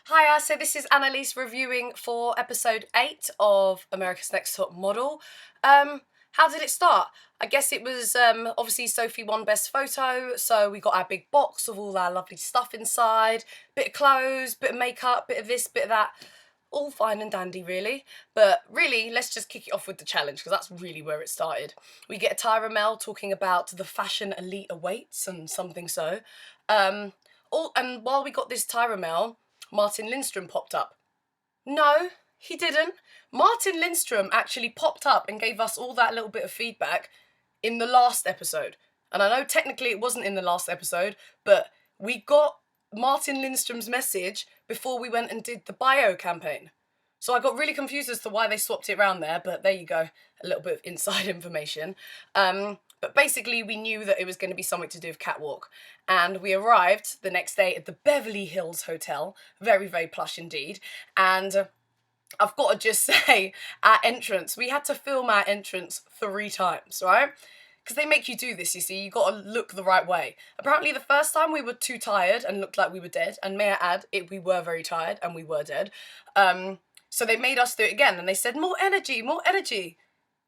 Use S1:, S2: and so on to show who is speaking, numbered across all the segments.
S1: Hiya, so this is Annaliese reviewing for episode 8 of America's Next Top Model. How did it start? I guess it was obviously Sophie won Best Photo, so we got our big box of all our lovely stuff inside, bit of clothes, bit of makeup, bit of this, bit of that. All fine and dandy, really. But really, let's just kick it off with the challenge, because that's really where it started. We get a Tyra Mel talking about the fashion elite awaits and something so. And while we got this Tyra Mel, Martin Lindstrom popped up. No, he didn't. Martin Lindstrom actually popped up and gave us all that little bit of feedback in the last episode. And I know technically it wasn't in the last episode, but we got Martin Lindstrom's message before we went and did the bio campaign. So I got really confused as to why they swapped it around there, but there you go, a little bit of inside information. But basically we knew that it was going to be something to do with Catwalk. And we arrived the next day at the Beverly Hills Hotel, very, very plush indeed. And I've got to just say, our entrance, we had to film our entrance 3 times, right? Because they make you do this, you see, you got to look the right way. Apparently the first time we were too tired and looked like we were dead, and may I add, we were very tired and we were dead. So they made us do it again, and they said, more energy, more energy.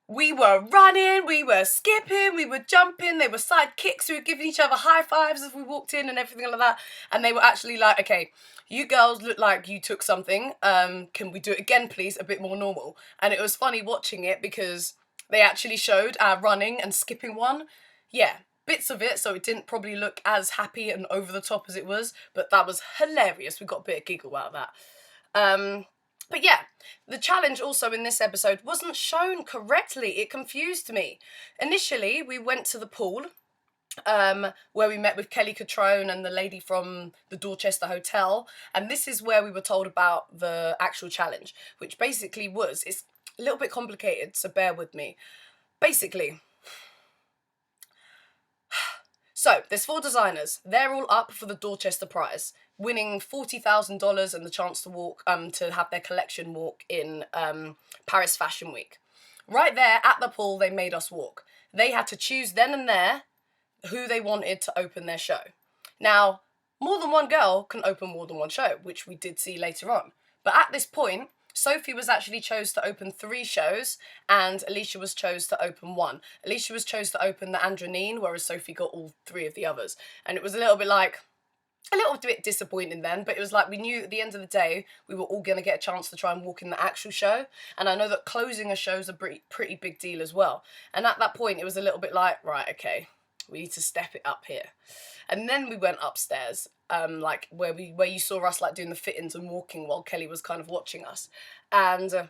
S1: We were running, we were skipping, we were jumping, they were side kicks, we were giving each other high fives as we walked in and everything like that. And they were actually like, okay, you girls look like you took something, can we do it again please, a bit more normal? And it was funny watching it because they actually showed our running and skipping one. Yeah, bits of it, so it didn't probably look as happy and over the top as it was, but that was hilarious. We got a bit of giggle out of that. But yeah, the challenge also in this episode wasn't shown correctly. It confused me. Initially, we went to the pool, where we met with Kelly Catrone and the lady from the Dorchester Hotel, and this is where we were told about the actual challenge, which basically was, it's a little bit complicated, so bear with me. Basically, so there's 4 designers. They're all up for the Dorchester prize, winning $40,000 and the chance to walk, to have their collection walk in Paris Fashion Week. Right there at the pool, they made us walk. They had to choose then and there who they wanted to open their show. Now, more than one girl can open more than one show, which we did see later on. But at this point, Sophie was actually chose to open 3 shows, and Alicia was chose to open 1. Alicia was chose to open the Andronine, whereas Sophie got all 3 of the others. And it was a little bit disappointing then, but it was like we knew at the end of the day we were all going to get a chance to try and walk in the actual show. And I know that closing a show is a pretty big deal as well. And at that point, it was a little bit like, right, okay, we need to step it up here. And then we went upstairs, like where you saw us like doing the fittings and walking while Kelly was kind of watching us. And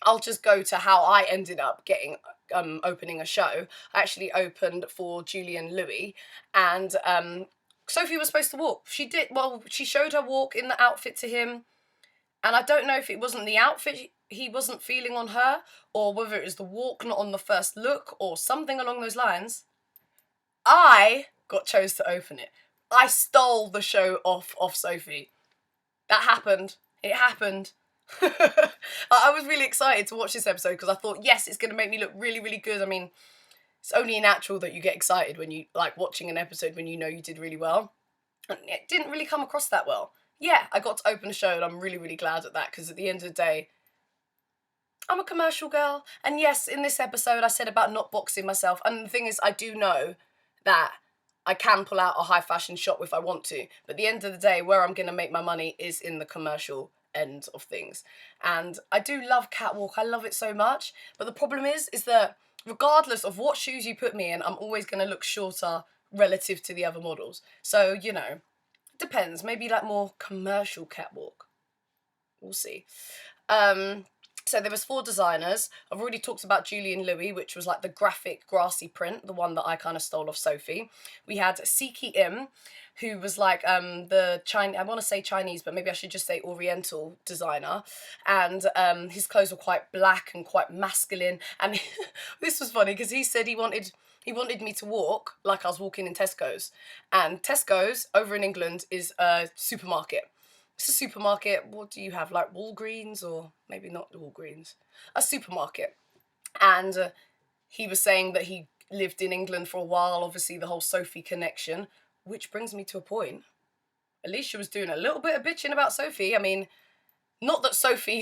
S1: I'll just go to how I ended up getting opening a show. I actually opened for Julian Louis, and Sophie was supposed to walk. She showed her walk in the outfit to him, and I don't know if it wasn't the outfit he wasn't feeling on her, or whether it was the walk not on the first look, or something along those lines. I got chose to open it. I stole the show off Sophie. That happened. It happened. I was really excited to watch this episode because I thought, yes, it's going to make me look really, really good. I mean, it's only natural that you get excited when you like watching an episode when you know you did really well. And it didn't really come across that well. Yeah, I got to open a show and I'm really, really glad at that because at the end of the day, I'm a commercial girl. And yes, in this episode, I said about not boxing myself. And the thing is, I do know that I can pull out a high fashion shop if I want to. But at the end of the day, where I'm going to make my money is in the commercial end of things. And I do love Catwalk. I love it so much. But the problem is that regardless of what shoes you put me in, I'm always going to look shorter relative to the other models. So, you know, it depends. Maybe like more commercial Catwalk. We'll see. So there was 4 designers. I've already talked about Julian Louis, which was like the graphic grassy print, the one that I kind of stole off Sophie. We had Siki Im, who was like the Chinese, I want to say Chinese, but maybe I should just say Oriental designer. And his clothes were quite black and quite masculine. And this was funny because he said he wanted me to walk like I was walking in Tesco's. And Tesco's over in England is a supermarket. It's a supermarket. What do you have? Like Walgreens, or maybe not Walgreens. A supermarket. And he was saying that he lived in England for a while, obviously the whole Sophie connection, which brings me to a point. Alicia was doing a little bit of bitching about Sophie. I mean, not that Sophie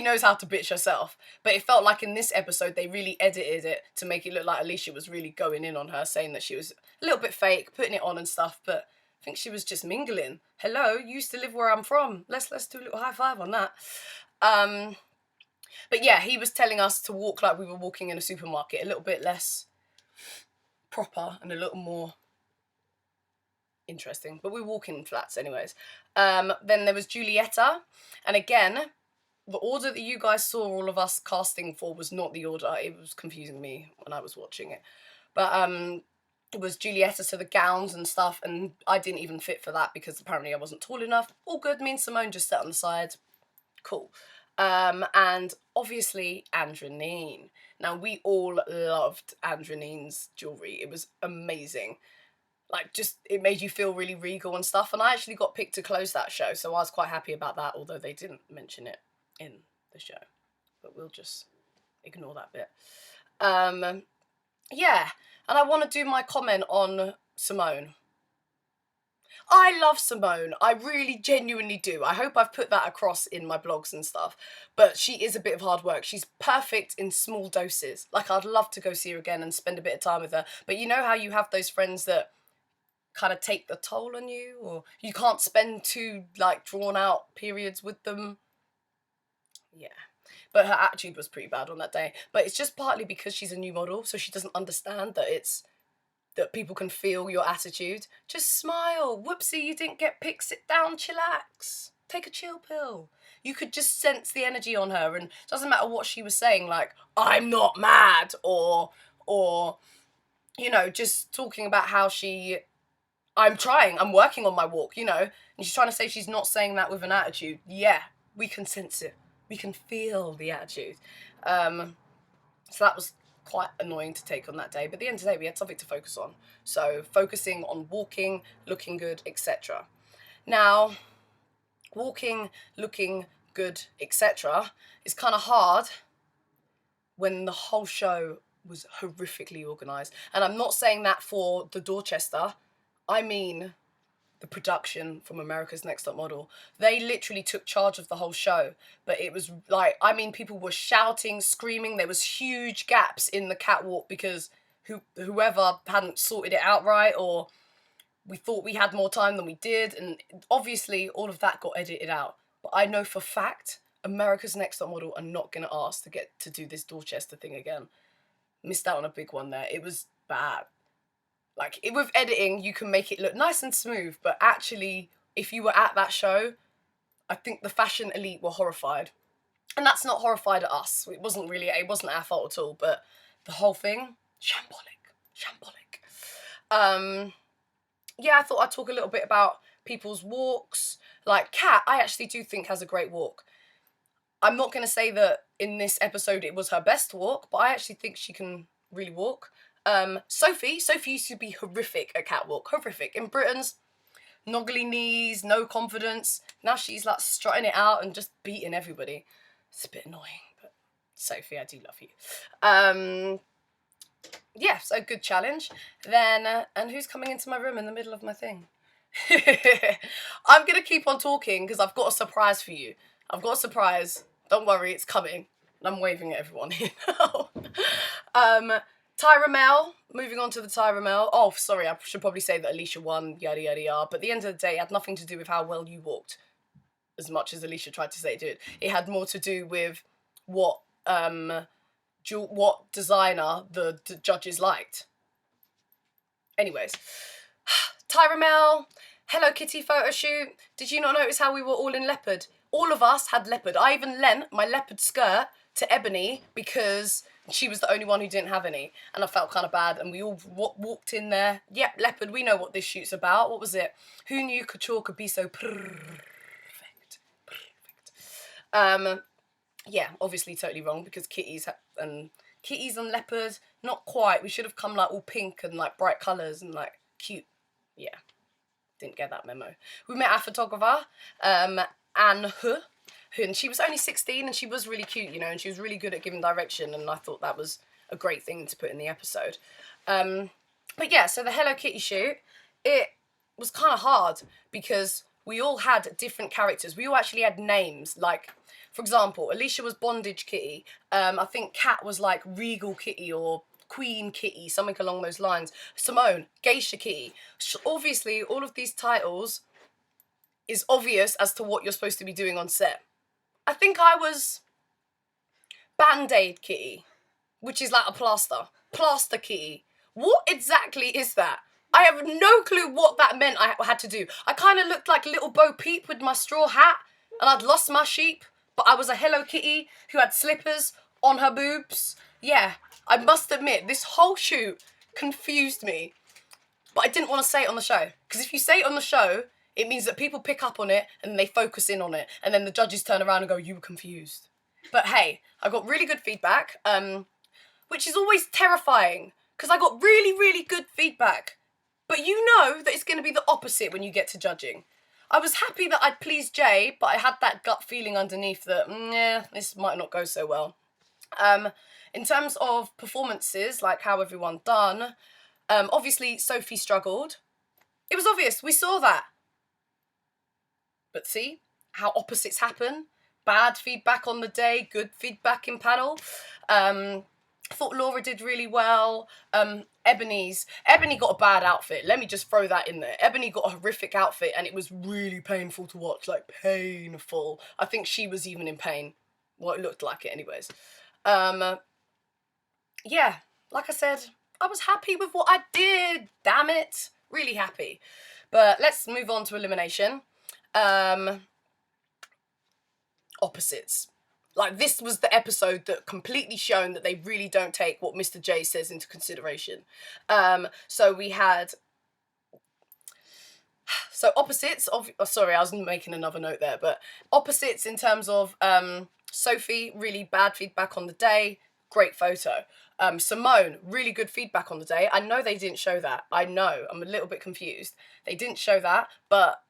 S1: knows how to bitch herself, but it felt like in this episode they really edited it to make it look like Alicia was really going in on her, saying that she was a little bit fake, putting it on and stuff, but I think she was just mingling. Hello, you used to live where I'm from. Let's do a little high five on that. But yeah, he was telling us to walk like we were walking in a supermarket, a little bit less proper and a little more interesting, but we walk in flats anyways. Then there was Giulietta, and again, the order that you guys saw all of us casting for was not the order. It was confusing me when I was watching it, but it was Giulietta, so the gowns and stuff, and I didn't even fit for that because apparently I wasn't tall enough. All good. Me and Simone just sat on the side. Cool. And obviously Andronine. Now, we all loved Andronine's jewellery. It was amazing. Like, just, it made you feel really regal and stuff. And I actually got picked to close that show, so I was quite happy about that, although they didn't mention it in the show. But we'll just ignore that bit. Yeah, and I want to do my comment on Simone. I love Simone. I really genuinely do. I hope I've put that across in my blogs and stuff. But she is a bit of hard work. She's perfect in small doses. Like, I'd love to go see her again and spend a bit of time with her. But you know how you have those friends that kind of take the toll on you? Or you can't spend too, like, drawn out periods with them? Yeah. But her attitude was pretty bad on that day. But it's just partly because she's a new model, so she doesn't understand that people can feel your attitude. Just smile. Whoopsie, you didn't get picked. Sit down, chillax. Take a chill pill. You could just sense the energy on her, and it doesn't matter what she was saying, like, I'm not mad, or you know, just talking about how I'm working on my walk, you know, and she's trying to say she's not saying that with an attitude. Yeah, we can sense it. We can feel the attitude. So that was quite annoying to take on that day, but at the end of the day we had something to focus on, so focusing on walking, looking good, etc. Now, walking, looking good, etc. is kind of hard when the whole show was horrifically organised, and I'm not saying that for the Dorchester, I mean the production from America's Next Top Model. They literally took charge of the whole show, but it was like, I mean, people were shouting, screaming. There was huge gaps in the catwalk because whoever hadn't sorted it out right, or we thought we had more time than we did, and obviously all of that got edited out. But I know for fact America's Next Top Model are not going to ask to get to do this Dorchester thing again. Missed out on a big one there. It was bad. Like, with editing, you can make it look nice and smooth, but actually, if you were at that show, I think the fashion elite were horrified. And that's not horrified at us. It wasn't our fault at all, but the whole thing, shambolic. Yeah, I thought I'd talk a little bit about people's walks. Like, Kat, I actually do think has a great walk. I'm not going to say that in this episode it was her best walk, but I actually think she can really walk. Sophie used to be horrific at catwalk, horrific. In Britain's, knoggly knees, no confidence. Now she's like strutting it out and just beating everybody. It's a bit annoying, but Sophie, I do love you. Yeah, so good challenge. Then, and who's coming into my room in the middle of my thing? I'm gonna keep on talking because I've got a surprise for you. I've got a surprise. Don't worry, it's coming. And I'm waving at everyone here now. Tyra Mel, moving on to the Tyra Mel. Oh, sorry, I should probably say that Alicia won, yada, yada, yada. But at the end of the day, it had nothing to do with how well you walked, as much as Alicia tried to say it did. It had more to do with what designer the judges liked. Anyways, Tyra Mel, Hello Kitty photo shoot. Did you not notice how we were all in leopard? All of us had leopard. I even lent my leopard skirt to Ebony because she was the only one who didn't have any, and I felt kind of bad, and we all walked in there. Yep, leopard, we know what this shoot's about. What was it? Who knew couture could be so perfect? Yeah, obviously totally wrong, because kitties and leopard, not quite. We should have come like all pink and like bright colours and like cute. Yeah, didn't get that memo. We met our photographer, Anne Hu, and she was only 16 and she was really cute, you know, and she was really good at giving direction, and I thought that was a great thing to put in the episode. But yeah, so the Hello Kitty shoot, it was kind of hard because we all had different characters. We all actually had names. Like, for example, Alicia was Bondage Kitty. I think Kat was like Regal Kitty or Queen Kitty, something along those lines. Simone, Geisha Kitty. Obviously, all of these titles is obvious as to what you're supposed to be doing on set. I think I was Band-Aid Kitty, which is like a plaster. Plaster Kitty. What exactly is that? I have no clue what that meant I had to do. I kind of looked like little Bo Peep with my straw hat, and I'd lost my sheep, but I was a Hello Kitty who had slippers on her boobs. Yeah, I must admit, this whole shoot confused me. But I didn't want to say it on the show. Because if you say it on the show, it means that people pick up on it and they focus in on it. And then the judges turn around and go, you were confused. But hey, I got really good feedback, which is always terrifying. Because I got really, really good feedback. But you know that it's going to be the opposite when you get to judging. I was happy that I'd pleased Jay, but I had that gut feeling underneath that, this might not go so well. In terms of performances, like how everyone done, obviously Sophie struggled. It was obvious, we saw that. But see how opposites happen? Bad feedback on the day, good feedback in panel. I thought Laura did really well. Ebony got a bad outfit. Let me just throw that in there. Ebony got a horrific outfit and it was really painful to watch, like painful. I think she was even in pain. Well, it looked like it anyways. Yeah, like I said, I was happy with what I did, damn it. Really happy. But let's move on to elimination. Opposites. Like, this was the episode that completely shown that they really don't take what Mr. J says into consideration. So we had... So opposites of... Oh, sorry, I was making another note there. But opposites in terms of Sophie, really bad feedback on the day. Great photo. Simone, really good feedback on the day. I know they didn't show that. I know. I'm a little bit confused. They didn't show that, but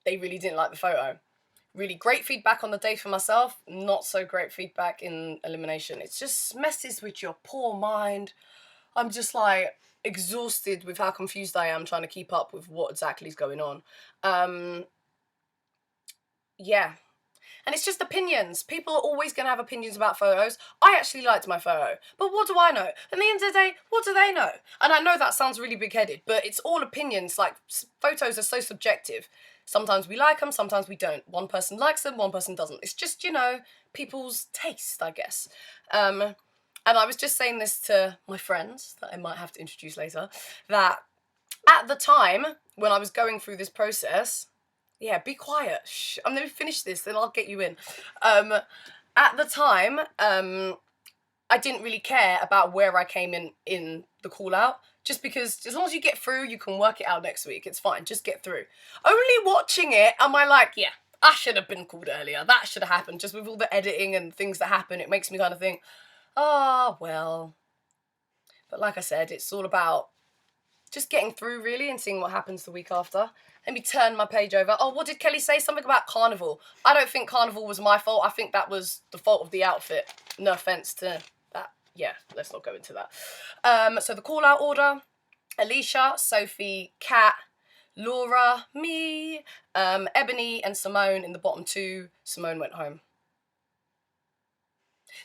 S1: they really didn't like the photo. Really great feedback on the day for myself. Not so great feedback in elimination. It just messes with your poor mind. I'm just like exhausted with how confused I am trying to keep up with what exactly is going on. Yeah. And it's just opinions. People are always going to have opinions about photos. I actually liked my photo. But what do I know? At the end of the day, what do they know? And I know that sounds really big-headed, but it's all opinions. Like, photos are so subjective. Sometimes we like them, sometimes we don't. One person likes them, one person doesn't. It's just, you know, people's taste, I guess. And I was just saying this to my friends, that I might have to introduce later, that at the time, when I was going through this process... Yeah, be quiet. Shh. I'm going to finish this, then I'll get you in. At the time, I didn't really care about where I came in the call-out, just because as long as you get through, you can work it out next week. It's fine, just get through. Only watching it, am I like, yeah, I should have been called earlier. That should have happened. Just with all the editing and things that happen, it makes me kind of think, well. But like I said, it's all about just getting through, really, and seeing what happens the week after. Let me turn my page over. Oh, what did Kelly say? Something about Carnival. I don't think Carnival was my fault. I think that was the fault of the outfit. No offence to that. Yeah, let's not go into that. So the call-out order. Alicia, Sophie, Kat, Laura, me, Ebony and Simone in the bottom two. Simone went home.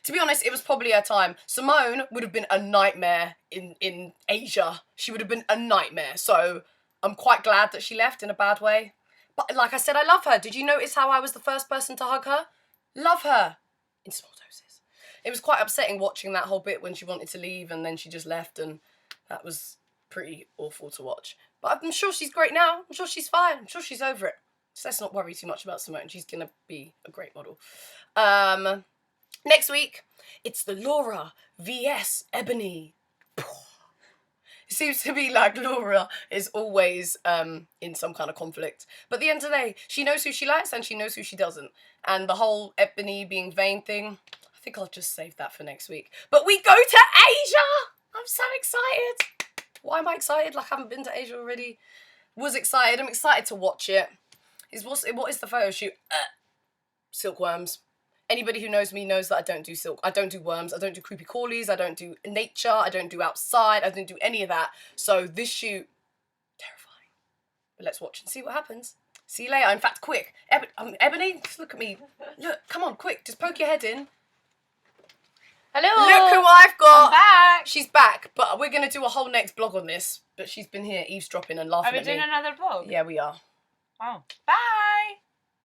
S1: To be honest, it was probably her time. Simone would have been a nightmare in Asia. She would have been a nightmare. So I'm quite glad that she left in a bad way. But like I said, I love her. Did you notice how I was the first person to hug her? Love her. In small doses. It was quite upsetting watching that whole bit when she wanted to leave and then she just left, and that was pretty awful to watch. But I'm sure she's great now. I'm sure she's fine. I'm sure she's over it. So let's not worry too much about Simone. She's going to be a great model. Next week, it's the Laura vs Ebony. It seems to be like Laura is always in some kind of conflict. But at the end of the day, she knows who she likes and she knows who she doesn't. And the whole Ebony being vain thing, I think I'll just save that for next week. But we go to Asia! I'm so excited. Why am I excited? Like I haven't been to Asia already. Was excited. I'm excited to watch it. What is the photo shoot? Silkworms. Anybody who knows me knows that I don't do silk. I don't do worms. I don't do creepy crawlies. I don't do nature. I don't do outside. I don't do any of that. So this shoot, terrifying. But let's watch and see what happens. See you later. In fact, quick. Ebony, just look at me. Look, come on, quick. Just poke your head in.
S2: Hello.
S1: Look who I've got.
S2: I'm back.
S1: She's back, but we're going to do a whole next vlog on this. But she's been here eavesdropping and laughing at me.
S2: Are we doing another vlog?
S1: Yeah, we are.
S2: Oh. Bye.